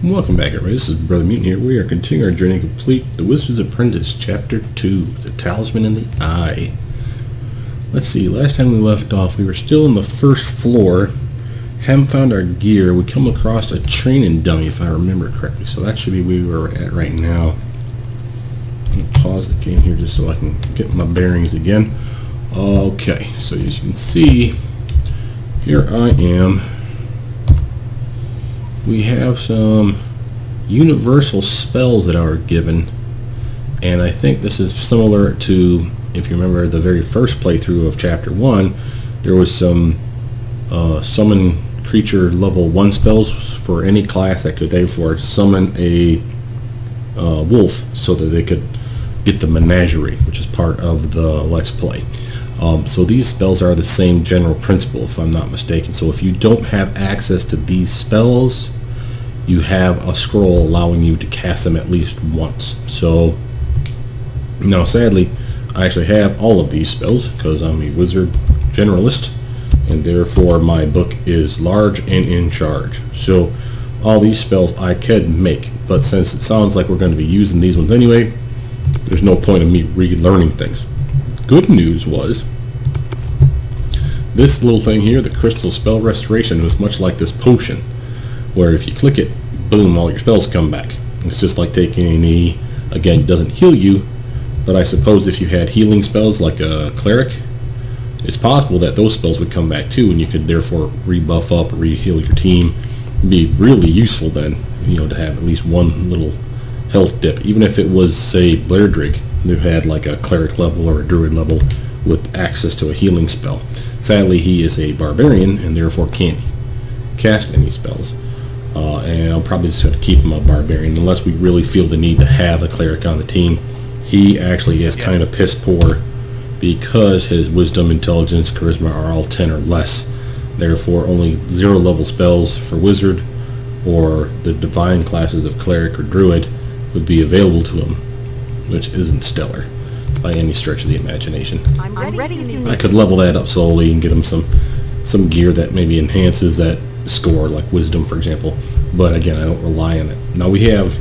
Welcome back, everybody. This is Brothermutant here. We are continuing our journey to complete The Wizard's Apprentice, Chapter 2, The Talisman the Eye. Let's see, last time we left off, we were still on the first floor, haven't found our gear. We come across a training dummy, if I remember correctly, so that should be where we're at right now. I'm going to pause the game here just so I can get my bearings again. Okay, so as you can see, here I am. We have some universal spells that are given, and I think this is similar to, if you remember the very first playthrough of Chapter 1, there was some summon creature level 1 spells for any class that could therefore summon a wolf so that they could get the menagerie, which is part of the Let's Play. So these spells are the same general principle, if I'm not mistaken. So if you don't have access to these spells, you have a scroll allowing you to cast them at least once. So now sadly, I actually have all of these spells because I'm a wizard generalist, and therefore my book is large and in charge. So all these spells I could make, but since it sounds like we're going to be using these ones anyway, there's no point in me relearning things. Good news was, this little thing here, the crystal spell restoration, was much like this potion, where if you click it, boom, all your spells come back. It's just like taking a knee. Again, it doesn't heal you, but I suppose if you had healing spells like a cleric, it's possible that those spells would come back too, and you could therefore rebuff up, re-heal your team. It'd be really useful then, to have at least one little health dip, even if it was, say, Blairdrig, who had like a cleric level or a druid level with access to a healing spell. Sadly, he is a barbarian and therefore can't cast any spells. And I'm probably just going to keep him a barbarian unless we really feel the need to have a cleric on the team. He actually is kind of piss poor because his wisdom, intelligence, charisma are all 10 or less. Therefore, only 0 level spells for wizard or the divine classes of cleric or druid would be available to him, which isn't stellar by any stretch of the imagination. I'm ready. I could level that up slowly and get him some gear that maybe enhances that score, like wisdom, for example. But again, I don't rely on it. Now we have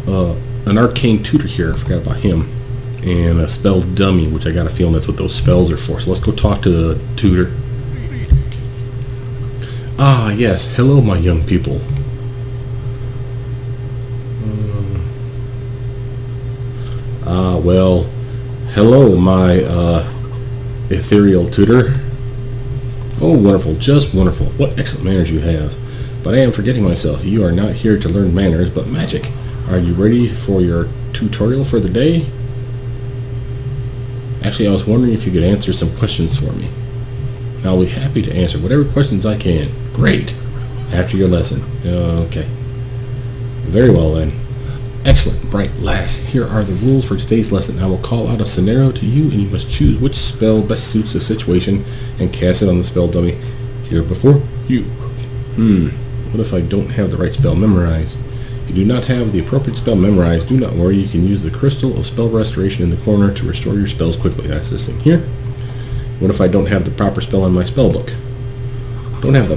an arcane tutor here. I forgot about him, and a spell dummy, which I got a feeling that's what those spells are for. So let's go talk to the tutor. Ah, yes. Hello, my young people. Well, hello, my ethereal tutor. Oh, wonderful, just wonderful. What excellent manners you have. But I am forgetting myself. You are not here to learn manners, but magic. Are you ready for your tutorial for the day? Actually, I was wondering if you could answer some questions for me. I'll be happy to answer whatever questions I can. Great. After your lesson. Okay. Very well, then. Excellent, bright lass. Here are the rules for today's lesson. I will call out a scenario to you, and you must choose which spell best suits the situation and cast it on the spell dummy here before you. What if I don't have the right spell memorized? If you do not have the appropriate spell memorized, do not worry. You can use the crystal of spell restoration in the corner to restore your spells quickly. That's this thing here. What if I don't have the proper spell in my spell book? Don't have the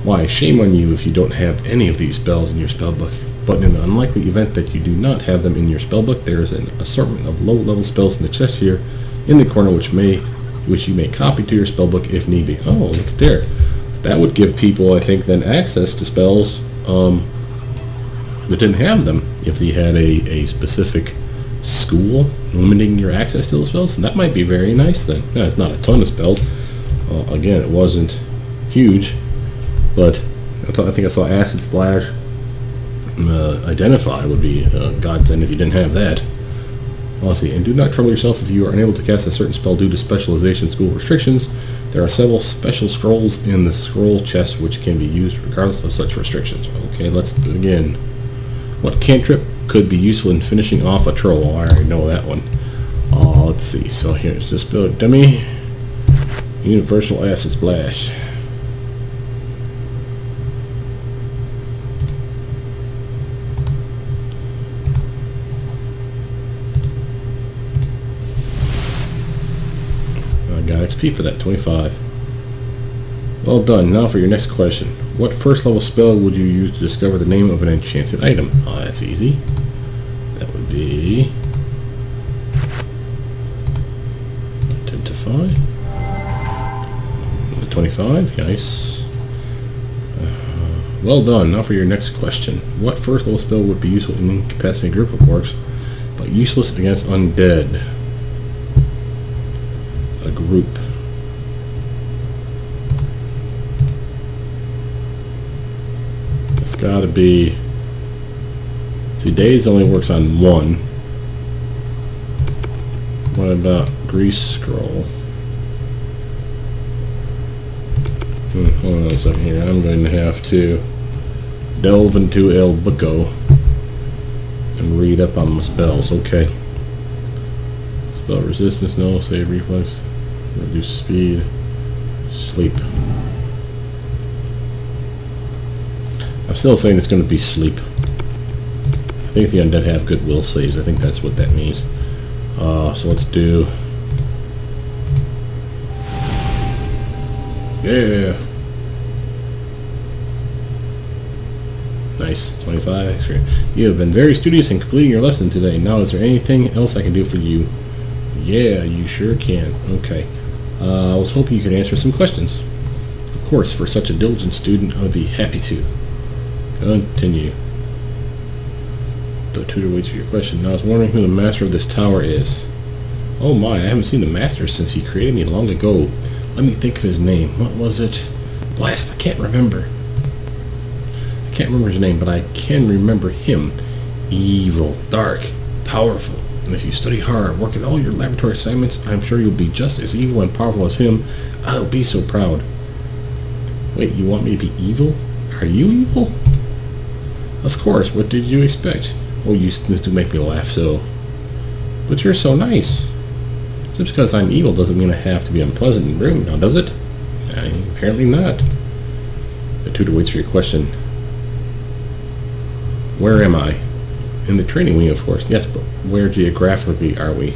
Why, shame on you if you don't have any of these spells in your spell book. But in the unlikely event that you do not have them in your spellbook, there is an assortment of low-level spells in the chest here in the corner, which you may copy to your spellbook if need be. Oh, look at there. So that would give people, I think, then access to spells that didn't have them if they had a specific school limiting your access to those spells. And that might be very nice then. Now, it's not a ton of spells. Again, it wasn't huge, but I think I saw Acid Splash. Identify would be godsend if you didn't have that. Let's see. And do not trouble yourself if you are unable to cast a certain spell due to specialization school restrictions. There are several special scrolls in the scroll chest which can be used regardless of such restrictions. Okay, let's again. What cantrip could be useful in finishing off a troll? Oh, I already know that one. Let's see. So here's this spell dummy. Universal Acid Splash. Got XP for that, 25. Well done. Now for your next question. What first level spell would you use to discover the name of an enchanted item? Oh, that's easy. That would be... Identify. 25, nice. Well done. Now for your next question. What first level spell would be useful in incapacitating a group of orcs, but useless against undead? A group. It's gotta be... See, Daze only works on one. What about Grease Scroll? Hold on a second here. I'm going to have to delve into El Buco and read up on my spells. Okay. Spell resistance, no. Save reflex. Reduce speed. Sleep. I'm still saying it's going to be sleep. I think the undead have good will saves. I think that's what that means. So let's do... Yeah. Nice. 25. You have been very studious in completing your lesson today. Now, is there anything else I can do for you? Yeah, you sure can. Okay. I was hoping you could answer some questions. Of course, for such a diligent student, I would be happy to. Continue. The tutor waits for your question. Now, I was wondering who the master of this tower is. Oh my, I haven't seen the master since he created me long ago. Let me think of his name. What was it? Blast, I can't remember. I can't remember his name, but I can remember him. Evil, dark, powerful. And if you study hard, work at all your laboratory assignments, I'm sure you'll be just as evil and powerful as him. I'll be so proud. Wait, you want me to be evil? Are you evil? Of course, what did you expect? Oh, you students do make me laugh so. But you're so nice. Just because I'm evil doesn't mean I have to be unpleasant and rude, now does it? Apparently not. The tutor waits for your question. Where am I? In the training wing, of course. Yes, but where geographically are we?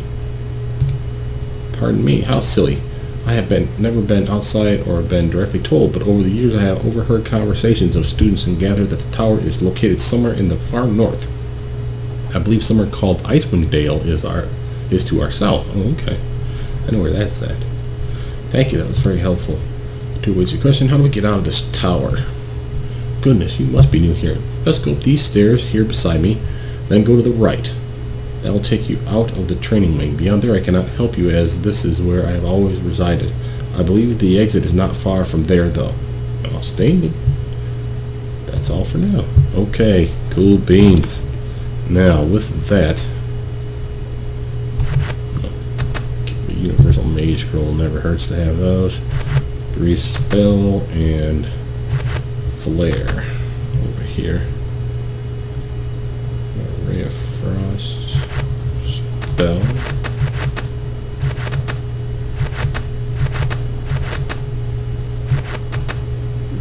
Pardon me, how silly. I have never been outside or been directly told, but over the years I have overheard conversations of students and gathered that the tower is located somewhere in the far north. I believe somewhere called Icewind Dale is to our south. Oh, okay. I know where that's at. Thank you, that was very helpful. To ways your question, how do we get out of this tower? Goodness, you must be new here. Let's go up these stairs here beside me, then go to the right. That'll take you out of the training wing. Beyond there I cannot help you as this is where I have always resided. I believe the exit is not far from there though. Outstanding. That's all for now. Okay, cool beans. Now with that, Universal Mage Scroll, never hurts to have those. Grease Spell and Flare over here. Ray of Frost Spell.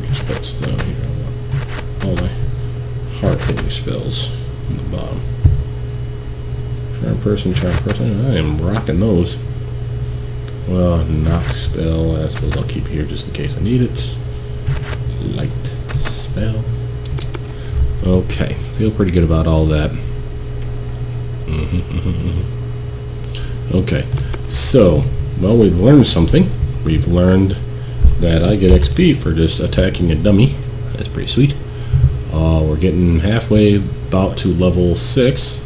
Which spells down here? I want all my heart hitting spells on the bottom. Charm person. I am rocking those. Well, knock spell, I suppose I'll keep here just in case I need it. Light spell. Okay, feel pretty good about all that. Okay, so, well, we've learned something. We've learned that I get XP for just attacking a dummy. That's pretty sweet. We're getting halfway about to level 6,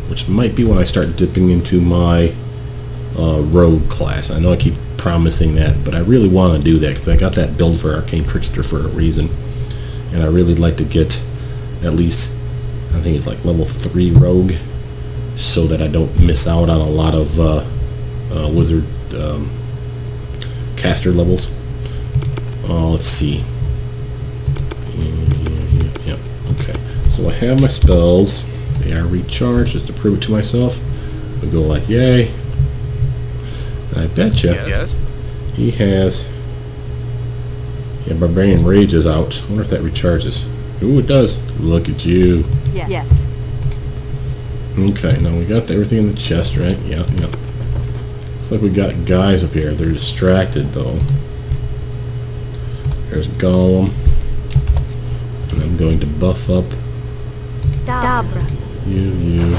which might be when I start dipping into my rogue class. I know I keep promising that, but I really want to do that because I got that build for Arcane Trickster for a reason, and I really like to get at least, I think it's like level 3 rogue, so that I don't miss out on a lot of wizard caster levels. Let's see. Yep. Okay. So I have my spells. They are recharged just to prove it to myself. We go like yay. I betcha he has. Yeah, Barbarian Rage is out. I wonder if that recharges. Ooh, it does. Look at you. Yes. Okay, now we got everything in the chest, right? Yeah. Looks like we got guys up here. They're distracted, though. There's Golem. I'm going to buff up Dabra. you,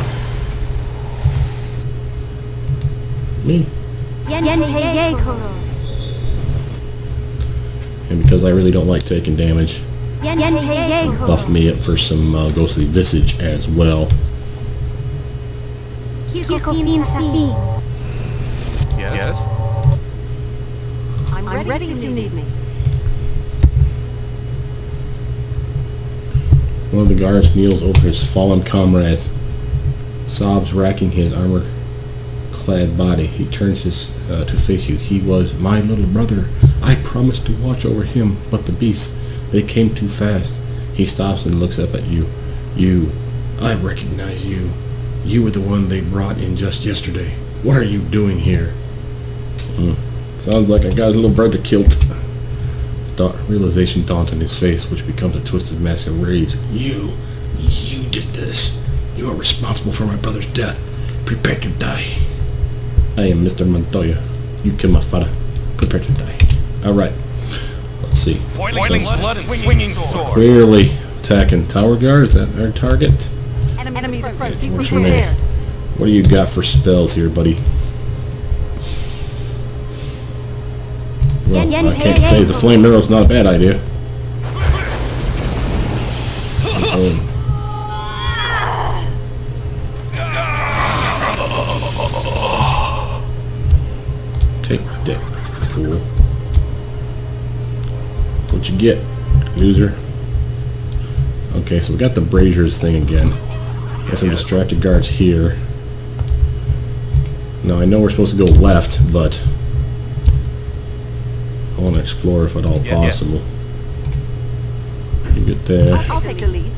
me. And because I really don't like taking damage, buff me up for some ghostly visage as well. Yes? I'm ready if you need me. One of the guards kneels over his fallen comrades, sobs racking his armor-clad body. He turns to face you. He was my little brother. I promised to watch over him, but the beasts, they came too fast. He stops and looks up at you. You, I recognize you. You were the one they brought in just yesterday. What are you doing here? Sounds like I got his little brother killed. Realization dawns on his face, which becomes a twisted mask of rage. You did this. You are responsible for my brother's death. Prepare to die. I am Mr. Montoya. You killed my father. Prepare to die. Alright. Let's see. Boiling blood and swinging sword. Clearly attacking tower guard. Is that our target? Enemies approach. What's your name? What do you got for spells here, buddy? Well, I can't say the flame arrow's not a bad idea. Take that, fool. What you get, loser? Okay, so we got the braziers thing again. Got some distracted guards here. Now I know we're supposed to go left, but I want to explore if at all possible. You get there. I'll take the lead.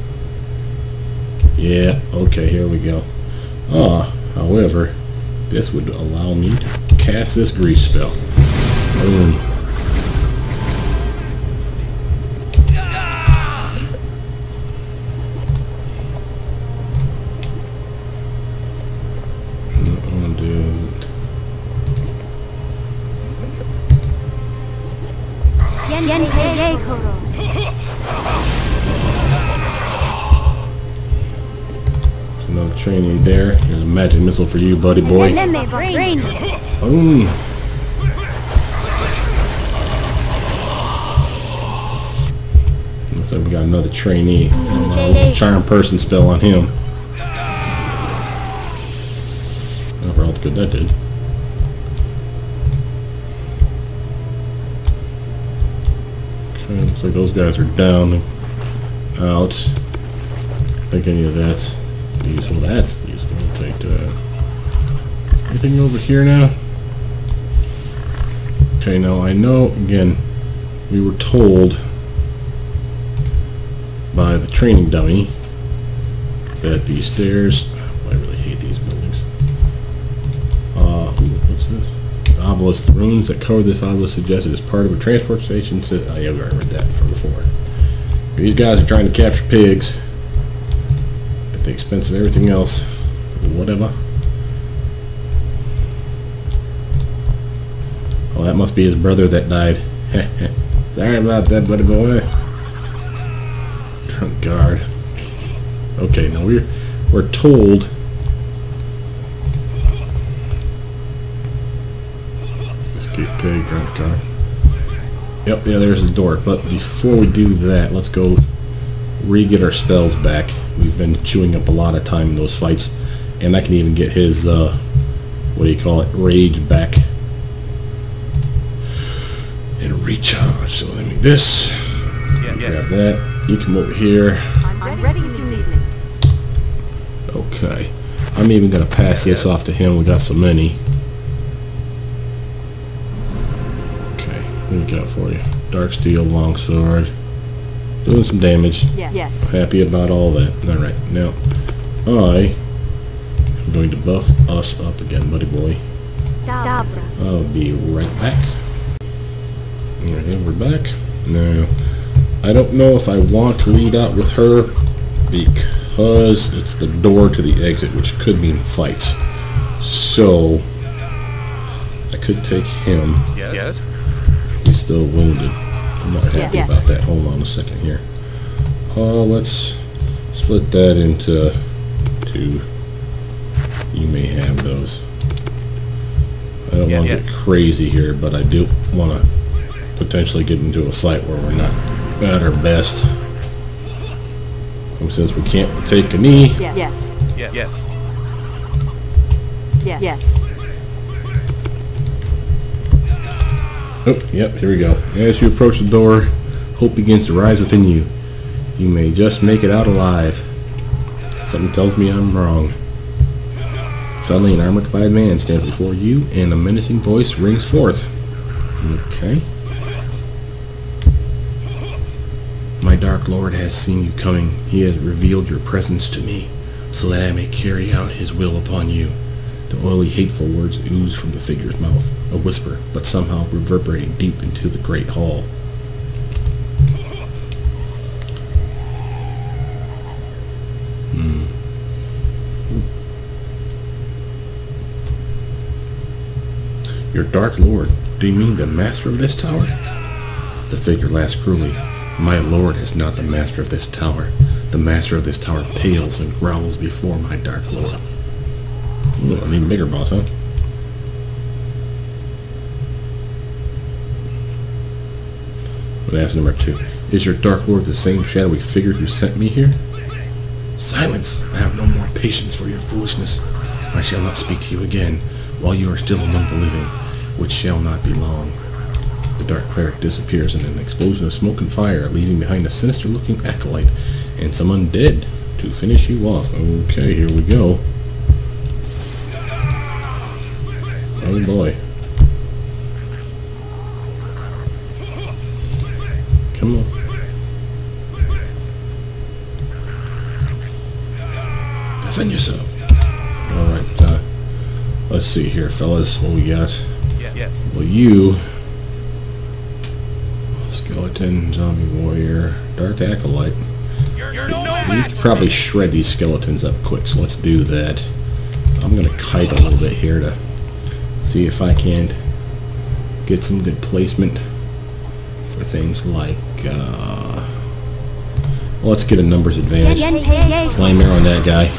Yeah, okay, here we go. However, this would allow me to cast this grease spell. Boom. Another trainee there. There's a magic missile for you, buddy boy. Boom. Looks like we got another trainee. Charm person spell on him. Overall, that's good. That did. Okay, looks like those guys are down and out. I think any of that's useful. That's useful. I'll take that. Anything over here now? Okay, now I know, again, we were told by the training dummy that these stairs, I really hate these buildings. What's this? The obelisk, the rooms that cover this obelisk suggested as part of a transport station. Oh yeah, we already read that from before. These guys are trying to capture pigs at the expense of everything else. Whatever. Oh, that must be his brother that died. Sorry about that, buddy boy. Drunk guard. Okay, now we're told. Escape pig, drunk guard. Yep, yeah, there's the door. But before we do that, let's go re-get our spells back. We've been chewing up a lot of time in those fights, and I can even get his what do you call it, rage back and recharge. So let me this. Grab that. You come over here. I'm ready if you need me. Okay. I'm even gonna pass this off to him. We got so many. Okay, what do we got for you? Dark steel, longsword. Doing some damage. Yes. Happy about all that. Alright, now I am going to buff us up again, buddy boy. I'll be right back. Alright, we're back. Now, I don't know if I want to lead out with her because it's the door to the exit, which could mean fights. So, I could take him. Yes. He's still wounded. I'm not happy about that. Hold on a second here. Let's split that into 2. You may have those. I don't want to get crazy here, but I do want to potentially get into a fight where we're not at our best. And since we can't take a knee... Yes. Yes. Yes. Oh, yep, here we go. As you approach the door, hope begins to rise within you. You may just make it out alive. Something tells me I'm wrong. Suddenly, an armor-clad man stands before you, and a menacing voice rings forth. Okay. My Dark Lord has seen you coming. He has revealed your presence to me, so that I may carry out his will upon you. The oily, hateful words ooze from the figure's mouth, a whisper, but somehow reverberating deep into the great hall. Your Dark Lord, do you mean the master of this tower? The figure laughs cruelly. My lord is not the master of this tower. The master of this tower pales and growls before my Dark Lord. Ooh, I need a bigger boss, huh? That's number 2. Is your Dark Lord the same shadowy figure who sent me here? Silence! I have no more patience for your foolishness. I shall not speak to you again while you are still among the living, which shall not be long. The Dark Cleric disappears in an explosion of smoke and fire, leaving behind a sinister-looking acolyte and some undead to finish you off. Okay, here we go. Oh boy. Come on. Defend yourself. Alright, let's see here, fellas. What we got? Yes. Well, you... Skeleton, zombie warrior, dark acolyte. We could probably shred these skeletons up quick, so let's do that. I'm gonna kite a little bit here to see if I can't get some good placement for things like well, let's get a numbers advantage. Flame arrow on that guy.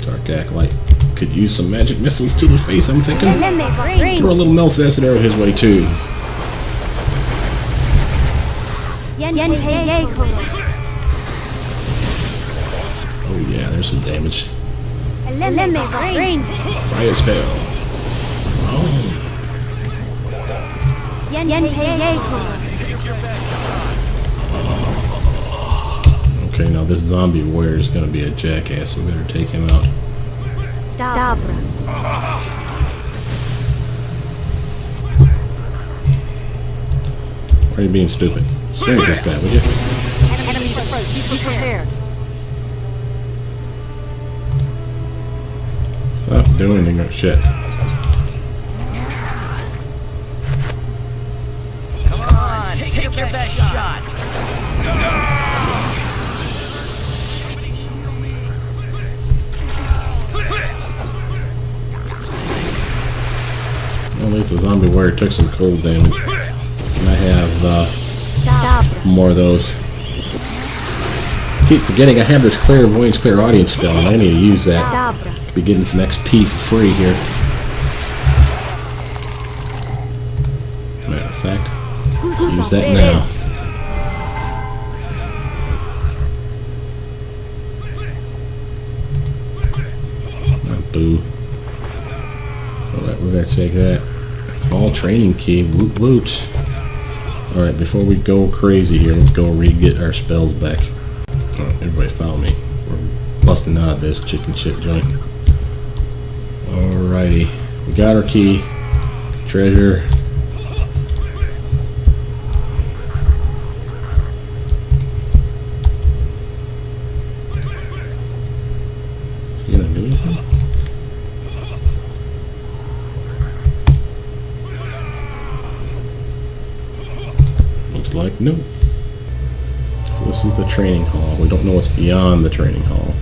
Dark acolyte could use some magic missiles to the face, I'm thinking. Throw a little Mel's acid arrow his way too. Oh yeah, there's some damage. Fire spell. Oh. Okay, now this zombie warrior is going to be a jackass, so we better take him out. Why are you being stupid? Swing at this guy, would you? Enemies approach. Be prepared. Stop doing anything. Shit. Come on, take your best shot. Well, at least the zombie warrior took some cold damage. And I have more of those. I keep forgetting I have this clairvoyance, clairaudience spell, and I need to use that. Be getting some XP for free here. Matter of fact, use that now. Boo. Alright, we're going to take that. All training key. Woot woot. Alright, before we go crazy here, let's go re-get our spells back. Alright, everybody follow me. We're busting out of this chicken shit joint. Alrighty. We got our key. Treasure. Is he gonna do anything? Looks like no. So this is the training hall. We don't know what's beyond the training hall.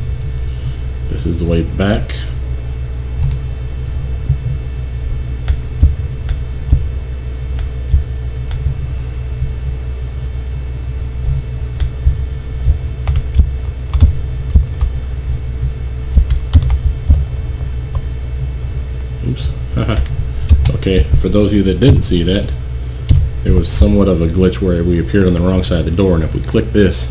This is the way back. Okay, for those of you that didn't see that, there was somewhat of a glitch where we appeared on the wrong side of the door, and if we click this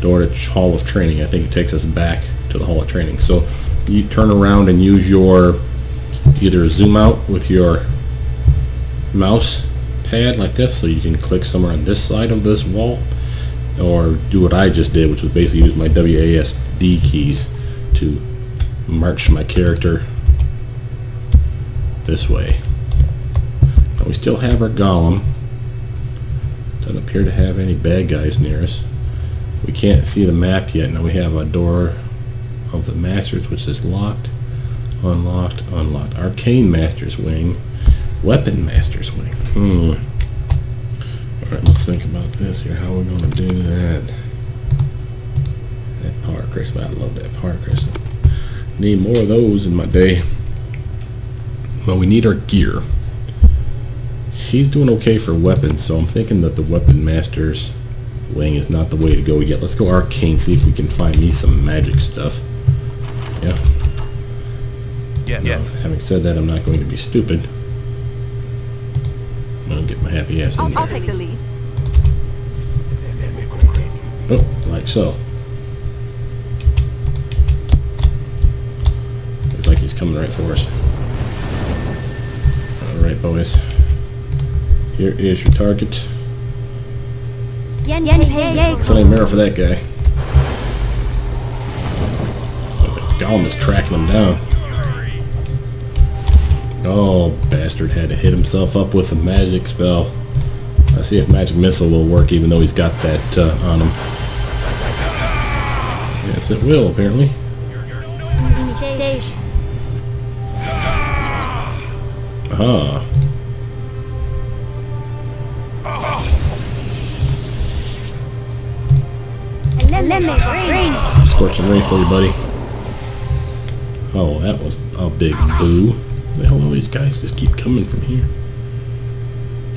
door to Hall of Training, I think it takes us back to the Hall of Training. So you turn around and use your, either zoom out with your mouse pad like this, so you can click somewhere on this side of this wall, or do what I just did, which was basically use my WASD keys to march my character this way. Now we still have our golem. Doesn't appear to have any bad guys near us. We can't see the map yet. Now we have a door of the Masters, which is locked, unlocked, unlocked. Arcane Master's Wing, Weapon Master's Wing. Alright, let's think about this here. How are we going to do that? That power crystal. I love that power crystal. Need more of those in my day. Well, we need our gear. He's doing okay for weapons, so I'm thinking that the Weapon Master's Wing is not the way to go yet. Let's go Arcane, see if we can find me some magic stuff. Yeah. Yes. Having said that, I'm not going to be stupid. I'm going to get my happy ass in there. I'll take the lead. Oh, like so. Looks like he's coming right for us. Alright, boys. Here is your target. Flame arrow for that guy. Oh, the golem is tracking him down. Oh, bastard had to hit himself up with a magic spell. Let's see if magic missile will work, even though he's got that on him. Yes, it will, apparently. Aha. Scorching ray for you, buddy. Oh, that was a big boo. The hell, all these guys just keep coming from here.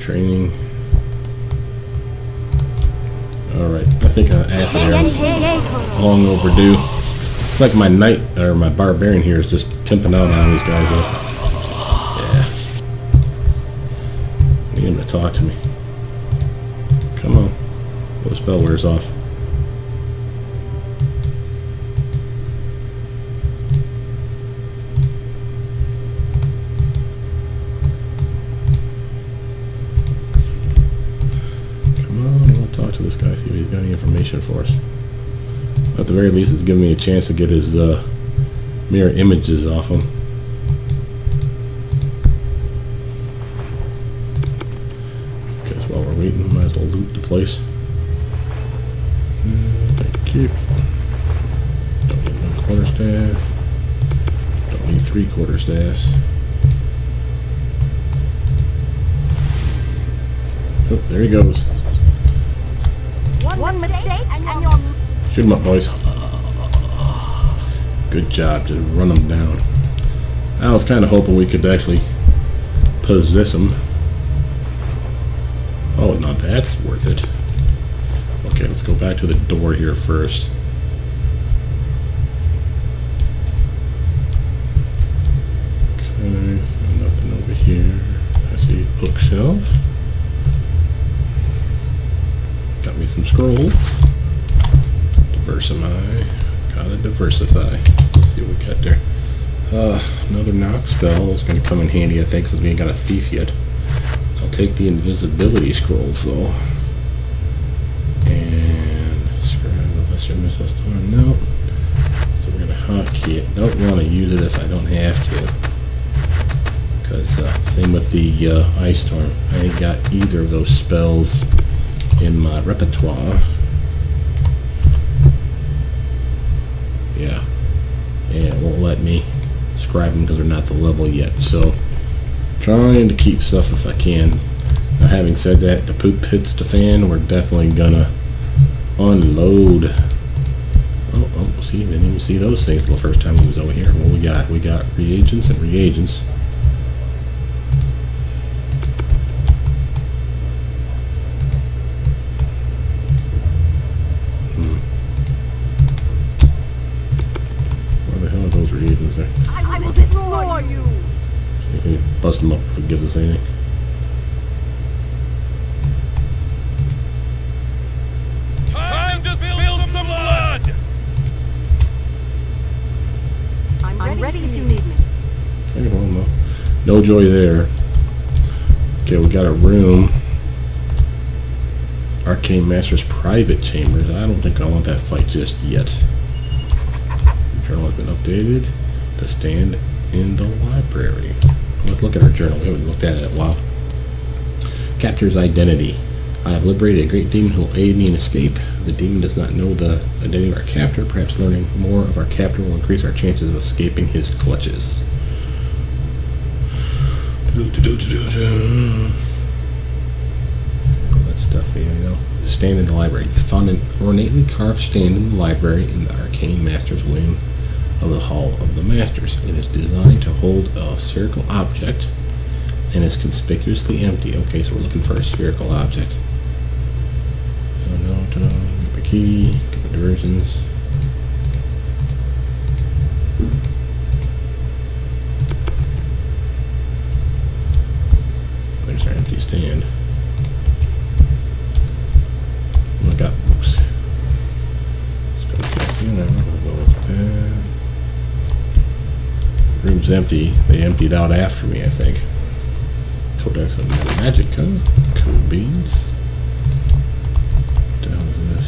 Training. Alright, I think acid arrow's long overdue. It's like my knight, or my barbarian here is just pimping out on these guys. Yeah. Need him to talk to me. Come on. Well, the spell wears off. To this guy, see if he's got any information for us. At the very least, it's giving me a chance to get his mirror images off him. Guess while we're waiting, might as well loot the place. Thank you. Don't need 1/4 staff. Don't need 3/4 staffs. Oh, there he goes. One mistake and you're... Shoot him up, boys. Good job, just run them down. I was kind of hoping we could actually possess them. Oh, now that's worth it. Okay, let's go back to the door here first. Okay, nothing over here. I see a bookshelf. Got me some scrolls. Diversify. Gotta diversify. Let's see what we got there. Another knock spell is going to come in handy, I think, since we ain't got a thief yet. I'll take the invisibility scrolls, though. And scribe the lesser missile storm. Nope. So we're going to hotkey it. Don't want to use it if I don't have to. Because, same with the ice storm. I ain't got either of those spells in my repertoire. Yeah, it won't let me scribe them because they're not the level yet. So, trying to keep stuff if I can. Now, having said that, the poop hits the fan. We're definitely gonna unload. Oh, see, didn't even see those things the first time we was over here. What we got? We got reagents and reagents. bust him up if it gives us anything. Time to spill some blood! I'm ready if you need me. Okay, well, no joy there. Okay, we got a room. Arcane Master's private chambers. I don't think I want that fight just yet. Journal has been updated. To stand in the library. Let's look at our journal. We haven't looked at it in a while. Captor's identity. I have liberated a great demon who will aid me in escape. The demon does not know the identity of our captor. Perhaps learning more of our captor will increase our chances of escaping his clutches. All that stuff here, you know. Stand in the library. You found an ornately carved stand in the library in the Arcane Master's wing of the Hall of the Masters. It is designed to hold a spherical object and is conspicuously empty. Okay, so we're looking for a spherical object. Get my key, get my diversions. There's our empty stand. I got books. Spellcasting, I'm not gonna go with that. Room's empty. They emptied out after me, I think. Codex of Magicka. Code beads. What the hell is this?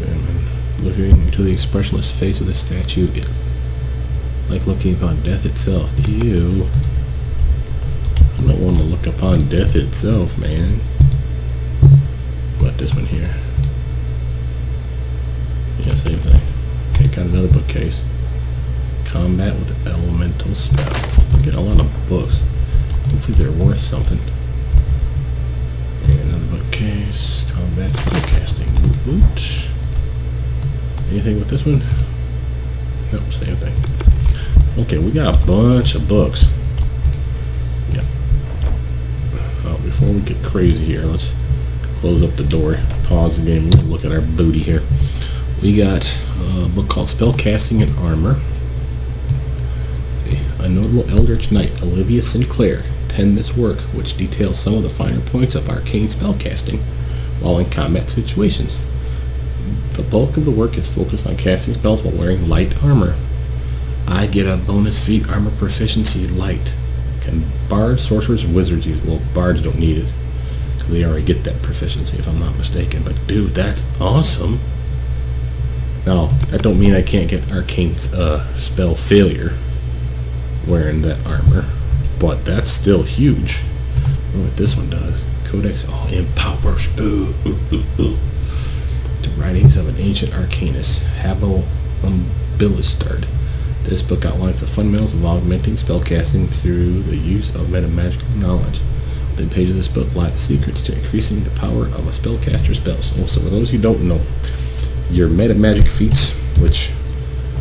Examine. Looking into the expressionless face of the statue, like looking upon death itself. Ew. I don't want to look upon death itself, man. What, this one here? Yeah, same thing. Okay, got another bookcase. Combat with elemental spells. Look at a lot of books. Hopefully they're worth something. And another bookcase. Combat spellcasting. Boot. Anything with this one? Nope, same thing. Okay, we got a bunch of books. Yeah. Before we get crazy here, let's close up the door. Pause the game. We'll look at our booty here. We got a book called Spellcasting and Armor. A notable Eldritch Knight, Olivia Sinclair, penned this work, which details some of the finer points of arcane spellcasting while in combat situations. The bulk of the work is focused on casting spells while wearing light armor. I get a bonus feat armor proficiency light. Can bards, sorcerers, and wizards use? Well, bards don't need it because they already get that proficiency, if I'm not mistaken. But dude, that's awesome. Now, that don't mean I can't get arcane spell failure wearing that armor, but that's still huge. I wonder what this one does. Codex, empower spell. The writings of an ancient arcanist, Havel Umbilistard. This book outlines the fundamentals of augmenting spellcasting through the use of metamagical knowledge. Within pages of this book lie the secrets to increasing the power of a spellcaster's spells. So for those who don't know, your metamagic feats, which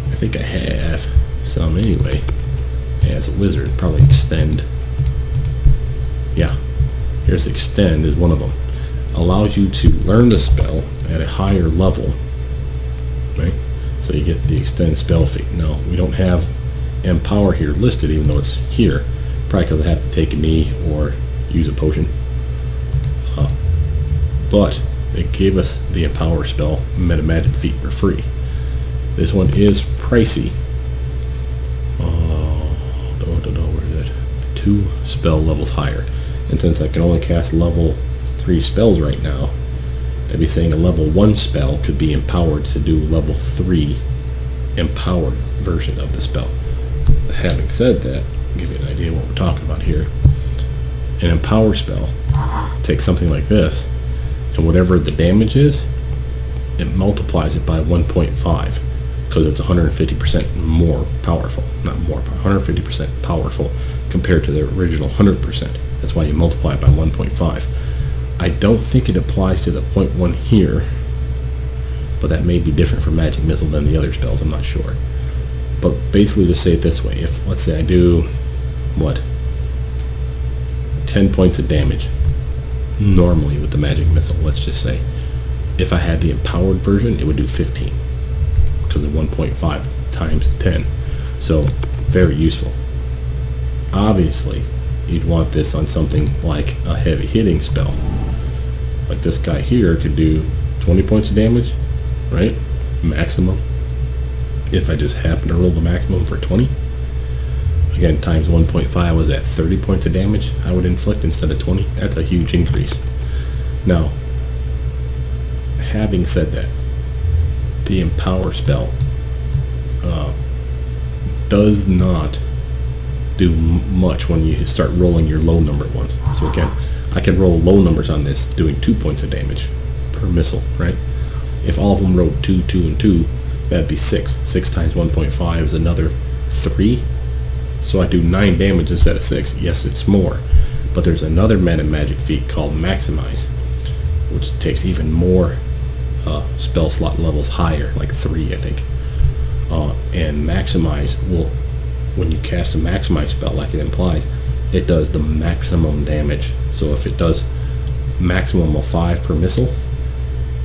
I think I have some anyway, as a wizard, probably extend. Yeah, here's extend is one of them. Allows you to learn the spell at a higher level, right? So you get the extend spell feat. No, we don't have empower here listed, even though it's here. Probably because I have to take a knee or use a potion. But it gave us the empower spell metamagic feat for free. This one is pricey. Where is it? 2 spell levels higher. And since I can only cast level 3 spells right now, that'd be saying a level 1 spell could be empowered to do level 3 empowered version of the spell. Having said that, I'll give you an idea of what we're talking about here. An empower spell takes something like this, and whatever the damage is, it multiplies it by 1.5 because it's 150% more powerful. Not more, 150% powerful compared to the original 100%. That's why you multiply it by 1.5. I don't think it applies to the 0.1 here, but that may be different for Magic Missile than the other spells, I'm not sure. But basically, to say it this way, if, let's say I do, what, 10 points of damage, normally with the Magic Missile, let's just say, if I had the empowered version, it would do 15, because of 1.5 times 10, so very useful. Obviously, you'd want this on something like a heavy hitting spell. Like this guy here could do 20 points of damage, right? Maximum. If I just happen to roll the maximum for 20. Again, times 1.5 was at 30 points of damage I would inflict instead of 20. That's a huge increase. Now, having said that, the Empower spell does not do much when you start rolling your low number ones. So again, I can roll low numbers on this, doing 2 points of damage per missile, right? If all of them rolled 2, 2, and 2, that'd be 6. 6 times 1.5 is another 3. So I do 9 damage instead of 6. Yes, it's more. But there's another meta magic feat called Maximize, which takes even more spell slot levels higher, like 3, I think. And Maximize will, when you cast a Maximize spell like it implies, it does the maximum damage. So if it does maximum of 5 per missile,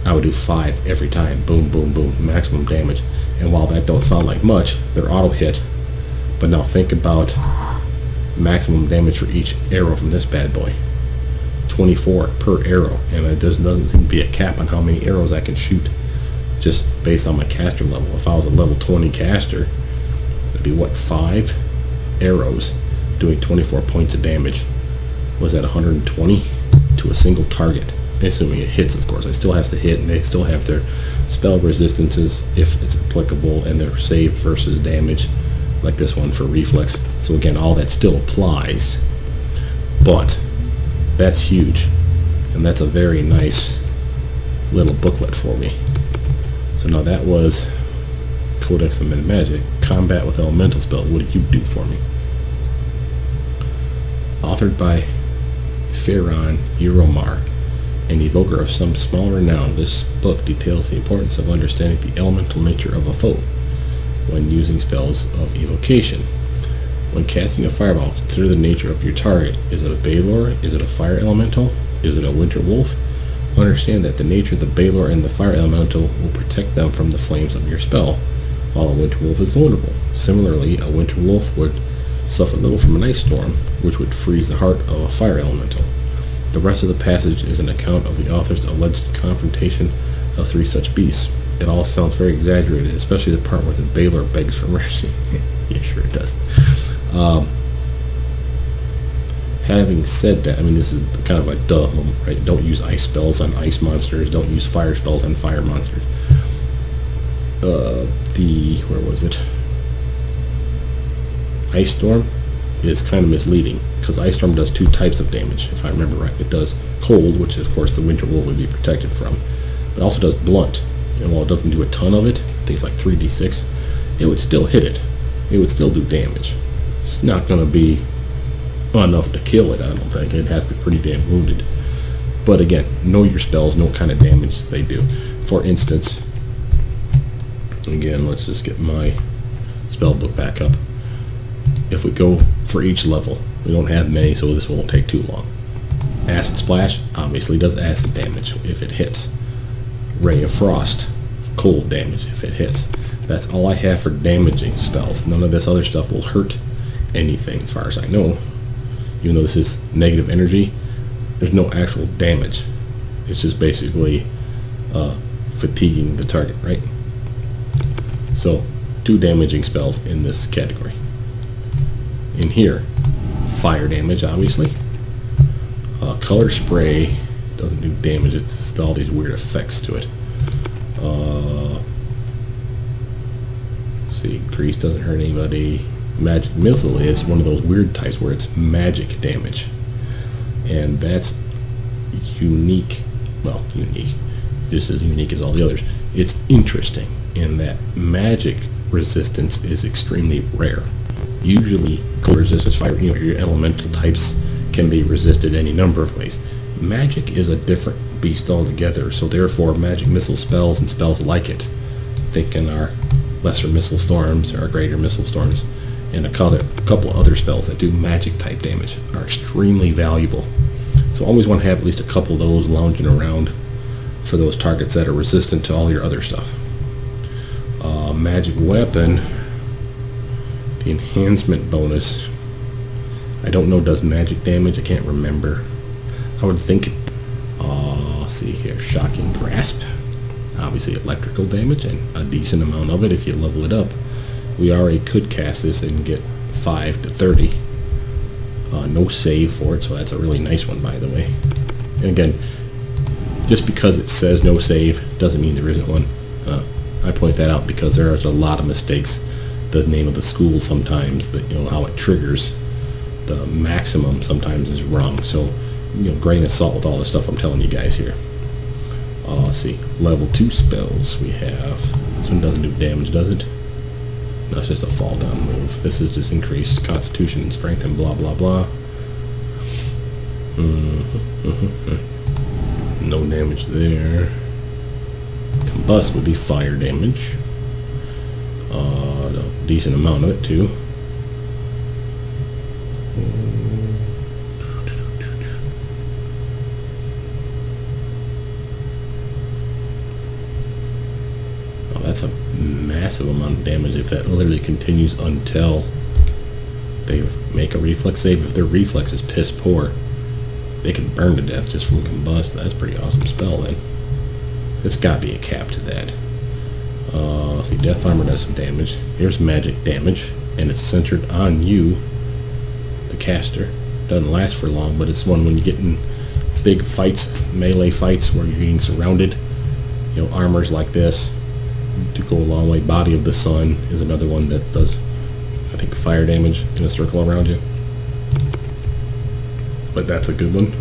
I would do 5 every time. Boom, boom, boom, maximum damage. And while that don't sound like much, they're auto hit. But now think about maximum damage for each arrow from this bad boy. 24 per arrow, and there doesn't seem to be a cap on how many arrows I can shoot just based on my caster level. If I was a level 20 caster, it'd be what, 5 arrows doing 24 points of damage. Was that 120 to a single target? Assuming it hits, of course. It still has to hit, and they still have their spell resistances if it's applicable, and their save versus damage, like this one for reflex. So again, all that still applies, but that's huge, and that's a very nice little booklet for me. So now that was Codex of Meta Magic. Combat with Elemental Spells. What did you do for me? Authored by Ferron Euromar, an evoker of some small renown, this book details the importance of understanding the elemental nature of a foe when using spells of evocation. When casting a fireball, consider the nature of your target. Is it a Balor? Is it a fire elemental? Is it a winter wolf? Understand that the nature of the Balor and the fire elemental will protect them from the flames of your spell, while a winter wolf is vulnerable. Similarly, a winter wolf would suffer little from an ice storm, which would freeze the heart of a fire elemental. The rest of the passage is an account of the author's alleged confrontation of 3 such beasts. It all sounds very exaggerated, especially the part where the Balor begs for mercy. Yeah, sure it does. Having said that, I mean, this is kind of a duh moment, right? Don't use ice spells on ice monsters. Don't use fire spells on fire monsters. Where was it? Ice Storm is kind of misleading, because Ice Storm does 2 types of damage, if I remember right. It does cold, which of course the Winter Wolf would be protected from, but it also does blunt. And while it doesn't do a ton of it, I think it's like 3d6, it would still hit it. It would still do damage. It's not going to be enough to kill it, I don't think. It'd have to be pretty damn wounded. But again, know your spells, know what kind of damage they do. For instance, again, let's just get my spell book back up. If we go for each level, we don't have many, so this won't take too long. Acid Splash obviously does acid damage if it hits. Ray of Frost, cold damage if it hits. That's all I have for damaging spells. None of this other stuff will hurt anything as far as I know. Even though this is negative energy, there's no actual damage. It's just basically fatiguing the target, right? So 2 damaging spells in this category. In here, fire damage obviously. Color Spray doesn't do damage, it's just all these weird effects to it. See, Grease doesn't hurt anybody. Magic Missile is one of those weird types where it's magic damage, and that's unique. Well, unique, just as unique as all the others. It's interesting in that magic resistance is extremely rare. Usually cold resistance, fire, your elemental types can be resisted any number of ways. Magic is a different beast altogether, so therefore magic missile spells and spells like it, thinking our lesser missile storms or greater missile storms, and a couple of other spells that do magic type damage, are extremely valuable. So always want to have at least a couple of those lounging around for those targets that are resistant to all your other stuff. Magic Weapon, the enhancement bonus I don't know, does magic damage. I can't remember. I would think, let's see here, Shocking Grasp. Obviously electrical damage, and a decent amount of it if you level it up. We already could cast this and get 5 to 30. No save for it, so that's a really nice one, by the way. And again, just because it says no save doesn't mean there isn't one. I point that out because there is a lot of mistakes. The name of the school sometimes, that, you know, how it triggers the maximum sometimes is wrong. So, you know, grain of salt with all the stuff I'm telling you guys here. Let's see, level 2 spells we have. This one doesn't do damage, does it? No, it's just a fall down move. This is just increased constitution and strength and blah blah blah. No damage there. Combust would be fire damage. A decent amount of it too. Oh, that's a massive amount of damage if that literally continues until they make a reflex save. If their reflex is piss poor, they can burn to death just from combust. That's a pretty awesome spell then. There's gotta be a cap to that. See, Death Armor does some damage. Here's magic damage, and it's centered on you, the caster. Doesn't last for long, but it's one when you get in big fights, melee fights where you're being surrounded. You know, armors like this to go a long way. Body of the Sun is another one that does, I think, fire damage in a circle around you. But that's a good one.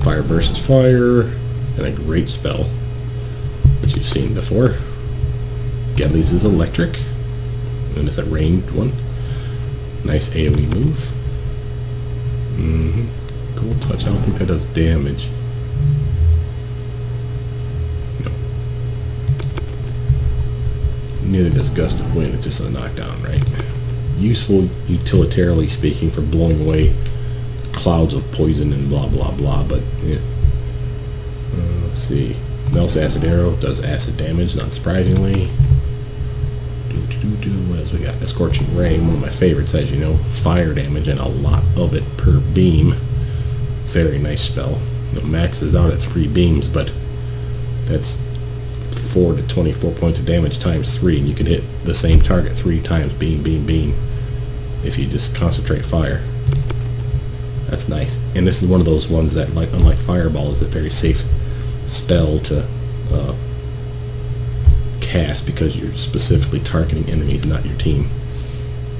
Fire Burst is fire, and a great spell, which you've seen before. Gedley's is electric, and it's a ranged one. Nice AoE move. Cool touch. I don't think that does damage. No. Neither does Gust of Wind. It's just a knockdown, right? Useful, utilitarily speaking, for blowing away clouds of poison and blah blah blah. But yeah. Let's see. Melts Acid Arrow does acid damage, not surprisingly. What else we got? A Scorching Ray, one of my favorites, as you know. Fire damage and a lot of it per beam. Very nice spell. It maxes out at 3 beams, but that's 4 to 24 points of damage times 3, and you can hit the same target 3 times, beam, beam, beam, if you just concentrate fire. That's nice. And this is one of those ones that, like, unlike Fireball, is a very safe spell to cast because you're specifically targeting enemies, not your team.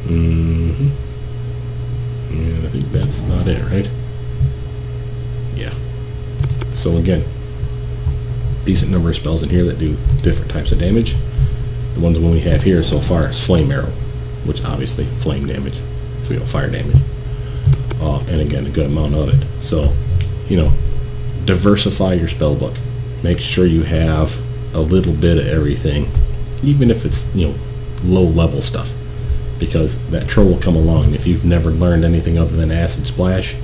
And I think that's not it, right? Yeah. So again, decent number of spells in here that do different types of damage. The ones we have here so far is Flame Arrow, which obviously flame damage, so, you know, fire damage. And again, a good amount of it. So, you know, diversify your spell book. Make sure you have a little bit of everything, even if it's, you know, low level stuff, because that troll will come along, and if you've never learned anything other than Acid Splash,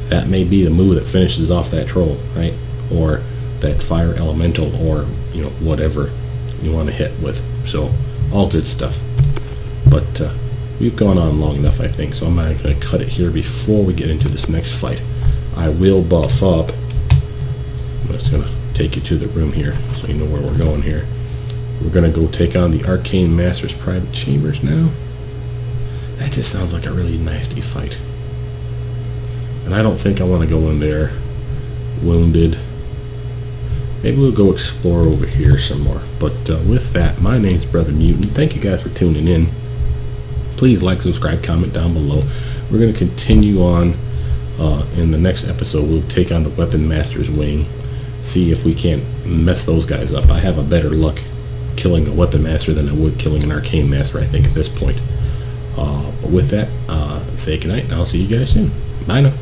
that may be the move that finishes off that troll, right? Or that fire elemental, or, you know, whatever you want to hit with. So all good stuff. But we've gone on long enough, I think, so I'm not going to cut it here before we get into this next fight. I will buff up. I'm just going to take you to the room here so you know where we're going here. We're going to go take on the Arcane Master's private chambers now. That just sounds like a really nasty fight. And I don't think I want to go in there wounded. Maybe we'll go explore over here some more. But with that, my name's Brothermutant. Thank you guys for tuning in. Please like, subscribe, comment down below. We're going to continue on in the next episode. We'll take on the Weapon Master's wing. See if we can't mess those guys up. I have a better luck killing a Weapon Master than I would killing an Arcane Master, I think, at this point. But with that, say goodnight, and I'll see you guys soon. Bye now.